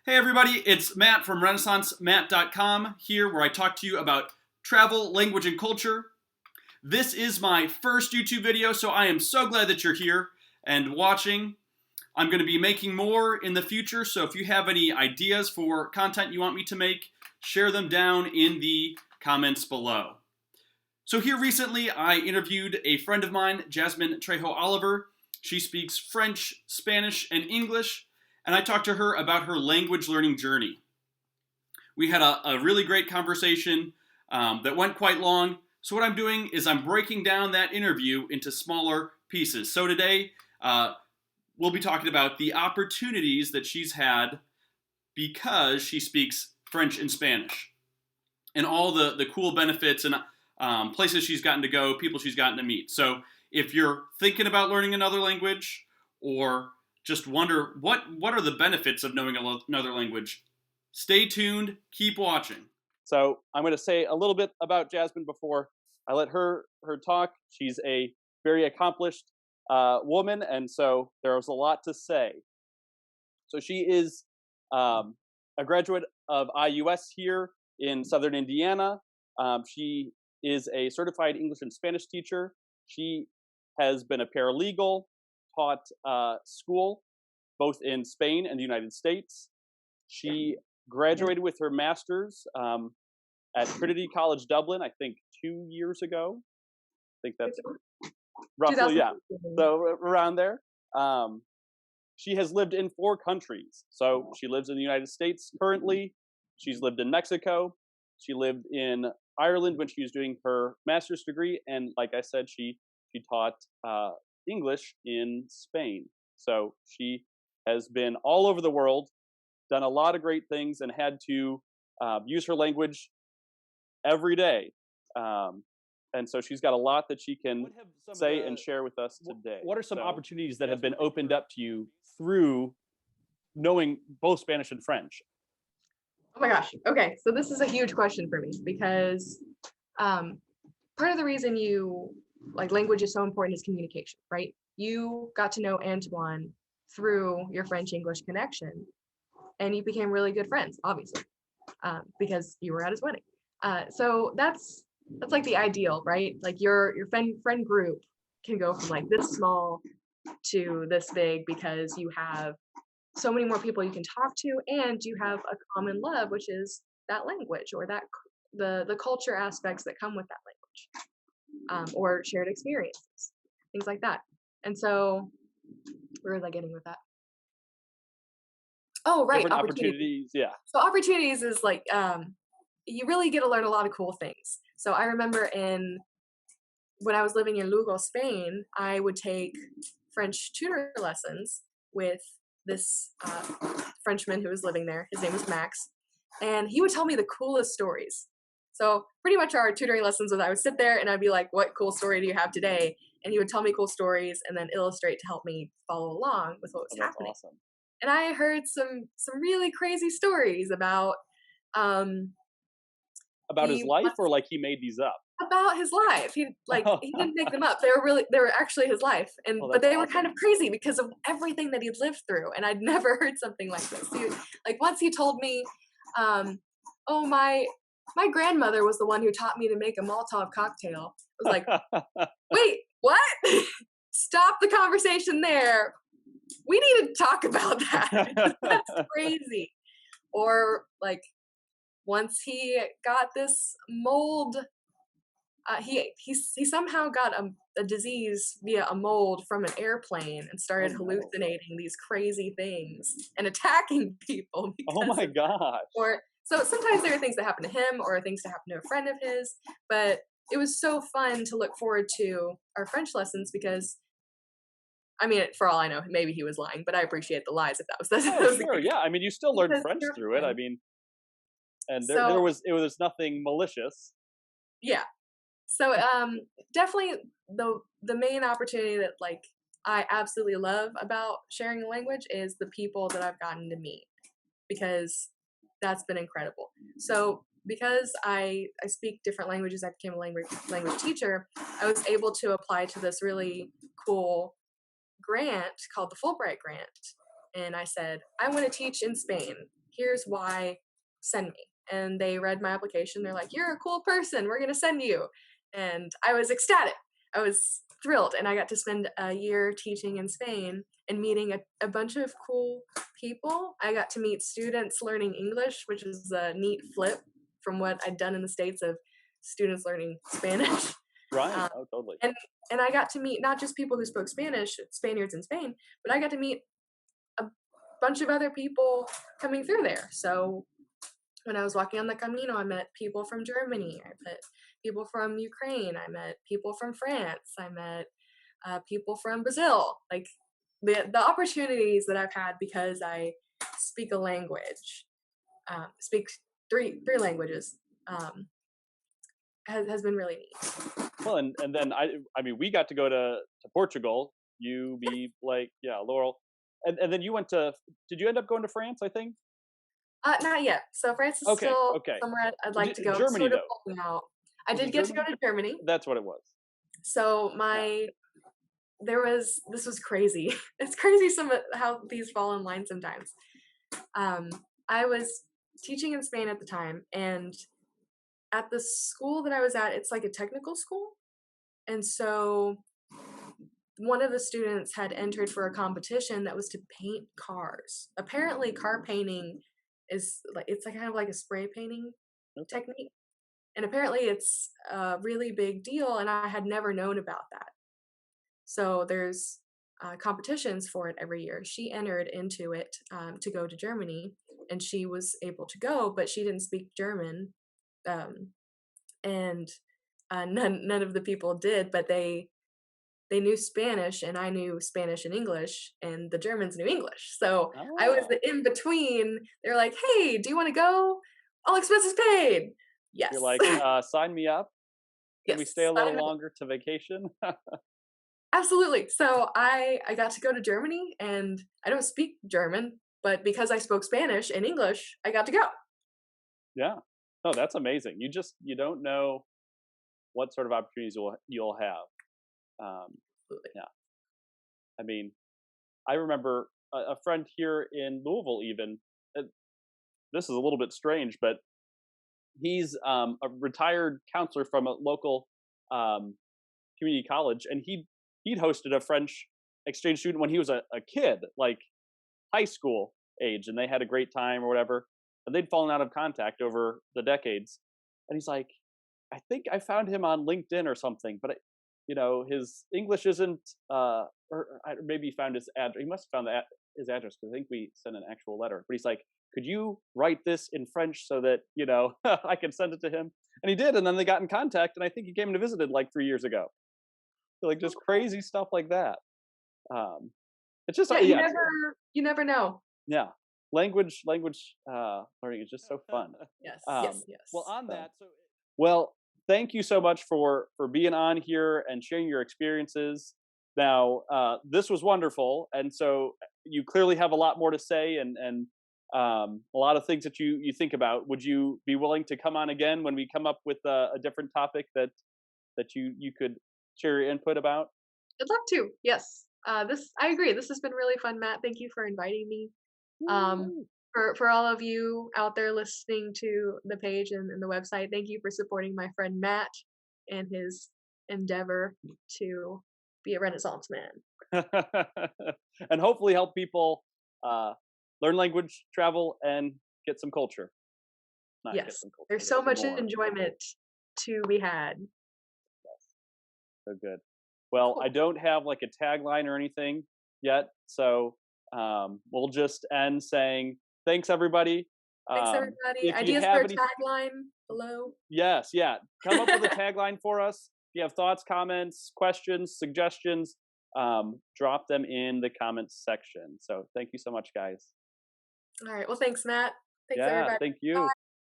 Hey everybody, it's Matt from RenaissanceMatt.com here where I talk to you about travel, language, and culture. This is my first YouTube video, so I am so glad that you're here and watching. I'm going to be making more in the future, so if you have any ideas for content you want me to make, share them down in the comments below. So here recently I interviewed a friend of mine, Jazmin Trejo-Oliver. She speaks French, Spanish, and English, and I talked to her about her language learning journey. We had a really great conversation that went quite long. So what I'm doing is I'm breaking down that interview into smaller pieces. So today we'll be talking about the opportunities that she's had because she speaks French and Spanish, and all the cool benefits and places she's gotten to go, people she's gotten to meet. So if you're thinking about learning another language or just wonder what are the benefits of knowing another language, stay tuned, keep watching. So I'm going to say a little bit about Jazmin before I let her talk. She's a very accomplished woman, and so there's a lot to say. So she is a graduate of IUS here in Southern Indiana. She is a certified English and Spanish teacher. She has been a paralegal, taught school both in Spain and the United States. She graduated with her master's at Trinity College Dublin, I think 2 years ago. I think that's roughly, yeah, so around there. She has lived in 4 countries. So she lives in the United States currently. She's lived in Mexico. She lived in Ireland when she was doing her master's degree. And like I said, she taught English in Spain. So she has been all over the world, done a lot of great things, and had to use her language every day. And so she's got a lot that she can say and share with us today. What are some opportunities that have been opened up to you through knowing both Spanish and French? Oh my gosh. Okay, so this is a huge question for me because part of the reason language is so important is communication, right? You got to know Antoine through your French-English connection, and you became really good friends, obviously, because you were at his wedding. So that's like the ideal, right? Like your friend group can go from like this small to this big because you have so many more people you can talk to, and you have a common love, which is that language or that the culture aspects that come with that language, or shared experiences, things like that. And so, where was I getting with that? Oh, right, Different opportunities, yeah. So opportunities is like you really get to learn a lot of cool things. So I remember when I was living in Lugo, Spain, I would take French tutor lessons with this Frenchman who was living there. His name was Max, and he would tell me the coolest stories. So pretty much our tutoring lessons was I would sit there and I'd be like, what cool story do you have today? And he would tell me cool stories and then illustrate to help me follow along with what was happening. Awesome. And I heard some really crazy stories about his life, or like he made these up? About his life. He didn't make them up. They were actually his life. And but they were kind of crazy because of everything that he'd lived through. And I'd never heard something like this. Once he told me, oh, my grandmother was the one who taught me to make a Molotov cocktail. I was like, wait, what? Stop the conversation there. We need to talk about that. That's crazy. Or like once he got this mold, he somehow got a disease via a mold from an airplane and started hallucinating these crazy things and attacking people. Oh my gosh. So sometimes there are things that happen to him or things that happen to a friend of his, but it was so fun to look forward to our French lessons because, I mean, for all I know, maybe he was lying, but I appreciate the lies if that was the sure, yeah. I mean, you still learned French through it. I mean, and it was nothing malicious. Yeah. So definitely the main opportunity that like I absolutely love about sharing a language is the people that I've gotten to meet, because that's been incredible. So because I speak different languages, I became a language teacher. I was able to apply to this really cool grant called the Fulbright grant. And I said, I want to teach in Spain. here's why, send me. And they read my application. They're like, you're a cool person. We're going to send you. And I was ecstatic. I was thrilled. And I got to spend a year teaching in Spain and meeting a bunch of cool people. I got to meet students learning English, which is a neat flip from what I'd done in the States of students learning Spanish. Right. Oh, totally. And I got to meet not just people who spoke Spanish, Spaniards in Spain, but I got to meet a bunch of other people coming through there. So when I was walking on the Camino, I met people from Germany. I met people from Ukraine. I met people from France. I met people from Brazil. Like the opportunities that I've had because I speak a language, speak three languages, has been really neat. Well, and then I mean, we got to go to Portugal. You, me, Blake, yeah, Laurel, and then you went to. Did you end up going to France? I think. Not yet. So France is Okay, still okay. somewhere I'd like to go. Germany, sort of though. holding out. I Was did it get to go Germany? to Germany. That's what it was. So this was crazy. It's crazy some of how these fall in line sometimes. I was teaching in Spain at the time, and at the school that I was at, it's like a technical school. And so one of the students had entered for a competition that was to paint cars. Apparently car painting is like, it's like kind of like a spray painting technique. And apparently it's a really big deal, and I had never known about that. So there's competitions for it every year. She entered into it to go to Germany, and she was able to go, but she didn't speak German, and none of the people did. But they knew Spanish, and I knew Spanish and English, and the Germans knew English. So I was the in between. They're like, "Hey, do you want to go? All expenses paid." Yes. You're like, sign me up. Can we stay a little longer to vacation? Absolutely. So I got to go to Germany, and I don't speak German, but because I spoke Spanish and English, I got to go. Yeah. No, that's amazing. You don't know what sort of opportunities you'll have. Absolutely. Yeah. I mean, I remember a friend here in Louisville. Even this is a little bit strange, but he's a retired counselor from a local community college, and he'd hosted a French exchange student when he was a kid, like high school age, and they had a great time or whatever. And they'd fallen out of contact over the decades. And he's like, I think I found him on LinkedIn or something, but his English isn't, or maybe he found his address. He must have found his address, because I think we sent an actual letter. But he's like, could you write this in French so that I can send it to him? And he did, and then they got in contact, and I think he came and visited like 3 years ago. So, like, just crazy stuff like that. It's just you never know. Yeah, language learning is just so fun. Yes. Yes. Well, well, thank you so much for being on here and sharing your experiences. Now, this was wonderful, and so you clearly have a lot more to say, and a lot of things that you think about. Would you be willing to come on again when we come up with a different topic that you could share your input about? I'd love to. Yes. I agree. This has been really fun, Matt. Thank you for inviting me. For all of you out there listening to the page and the website, thank you for supporting my friend Matt and his endeavor to be a Renaissance man. And hopefully help people learn language, travel, and get some culture. Yes, there's so much enjoyment to be had. Yes, so good. Well, cool. I don't have like a tagline or anything yet, so we'll just end saying thanks, everybody. Thanks, everybody. Ideas for a tagline below? Yes, yeah. Come up with a tagline for us. If you have thoughts, comments, questions, suggestions, drop them in the comments section. So thank you so much, guys. All right. Well, thanks, Matt. Thanks, everybody. Thank you. Bye.